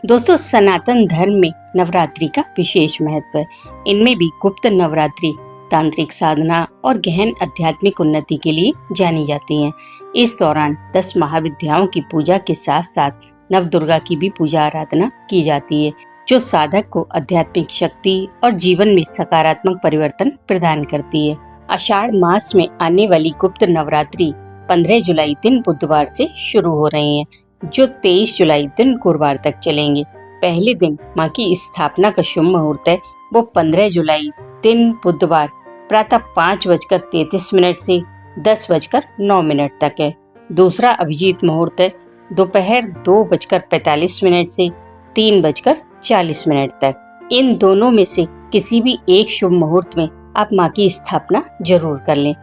दोस्तों, सनातन धर्म में नवरात्रि का विशेष महत्व है। इनमें भी गुप्त नवरात्रि तांत्रिक साधना और गहन आध्यात्मिक उन्नति के लिए जानी जाती हैं। इस दौरान 10 महाविद्याओं की पूजा के साथ साथ नव दुर्गा की भी पूजा आराधना की जाती है, जो साधक को आध्यात्मिक शक्ति और जीवन में सकारात्मक परिवर्तन प्रदान करती है। आषाढ़ मास में आने वाली गुप्त नवरात्रि 15 जुलाई दिन बुधवार से शुरू हो रही है, जो 23 जुलाई दिन गुरुवार तक चलेंगे। पहले दिन मां की स्थापना का शुभ मुहूर्त है, वो 15 जुलाई दिन बुधवार प्रातः 5:33 से 10:09 तक है। दूसरा अभिजीत मुहूर्त है दोपहर 2:45 से 3:40 तक। इन दोनों में से किसी भी एक शुभ मुहूर्त में आप मां की स्थापना जरूर कर लें।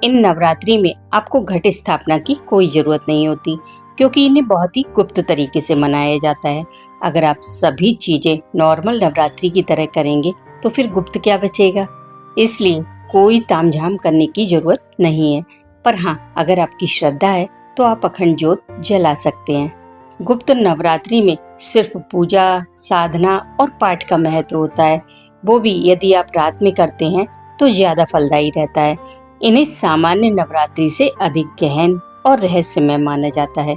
इन नवरात्रि में आपको घट स्थापना की कोई जरूरत नहीं होती, क्योंकि इन्हें बहुत ही गुप्त तरीके से मनाया जाता है। अगर आप सभी चीजें नॉर्मल नवरात्रि की तरह करेंगे तो फिर गुप्त क्या बचेगा। इसलिए कोई तामझाम करने की जरूरत नहीं है। पर हाँ, अगर आपकी श्रद्धा है तो आप अखंड ज्योत जला सकते हैं। गुप्त नवरात्रि में सिर्फ पूजा, साधना और पाठ का महत्व होता है, वो भी यदि आप रात में करते हैं तो ज्यादा फलदायी रहता है। इन्हें सामान्य नवरात्रि से अधिक गहन और रहस्यमय माना जाता है।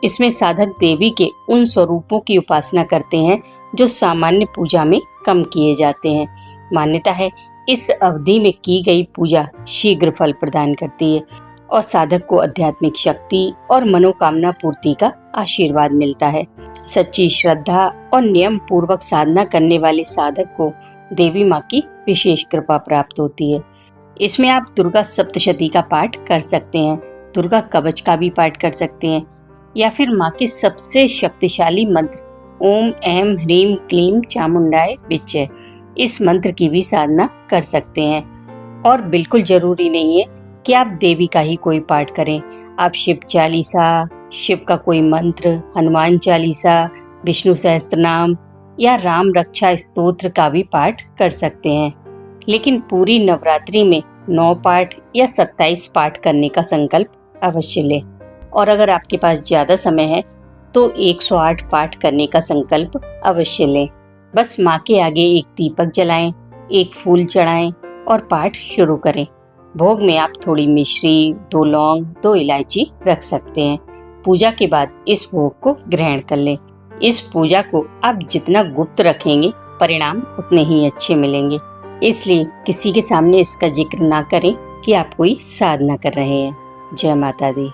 इसमें साधक देवी के उन स्वरूपों की उपासना करते हैं जो सामान्य पूजा में कम किए जाते हैं। मान्यता है इस अवधि में की गई पूजा शीघ्र फल प्रदान करती है और साधक को आध्यात्मिक शक्ति और मनोकामना पूर्ति का आशीर्वाद मिलता है। सच्ची श्रद्धा और नियम पूर्वक साधना करने वाले साधक को देवी माँ की विशेष कृपा प्राप्त होती है। इसमें आप दुर्गा सप्तशती का पाठ कर सकते हैं, दुर्गा कवच का भी पाठ कर सकते हैं, या फिर माँ के सबसे शक्तिशाली मंत्र ओम ऐं ह्रीं क्लीं चामुंडाय विच्चे, इस मंत्र की भी साधना कर सकते हैं। और बिल्कुल जरूरी नहीं है कि आप देवी का ही कोई पाठ करें। आप शिव चालीसा, शिव का कोई मंत्र, हनुमान चालीसा, विष्णु सहस्त्रनाम या राम रक्षा स्तोत्र का भी पाठ कर सकते हैं। लेकिन पूरी नवरात्रि में 9 पाठ या 27 पाठ करने का संकल्प अवश्य लें। और अगर आपके पास ज्यादा समय है तो 108 पाठ करने का संकल्प अवश्य लें। बस माँ के आगे एक दीपक जलाएं, एक फूल चढ़ाएं और पाठ शुरू करें। भोग में आप थोड़ी मिश्री, 2 लौंग, 2 इलायची रख सकते हैं। पूजा के बाद इस भोग को ग्रहण कर लें। इस पूजा को आप जितना गुप्त रखेंगे परिणाम उतने ही अच्छे मिलेंगे। इसलिए किसी के सामने इसका जिक्र ना करें कि आप कोई साधना कर रहे हैं। जय माता दी।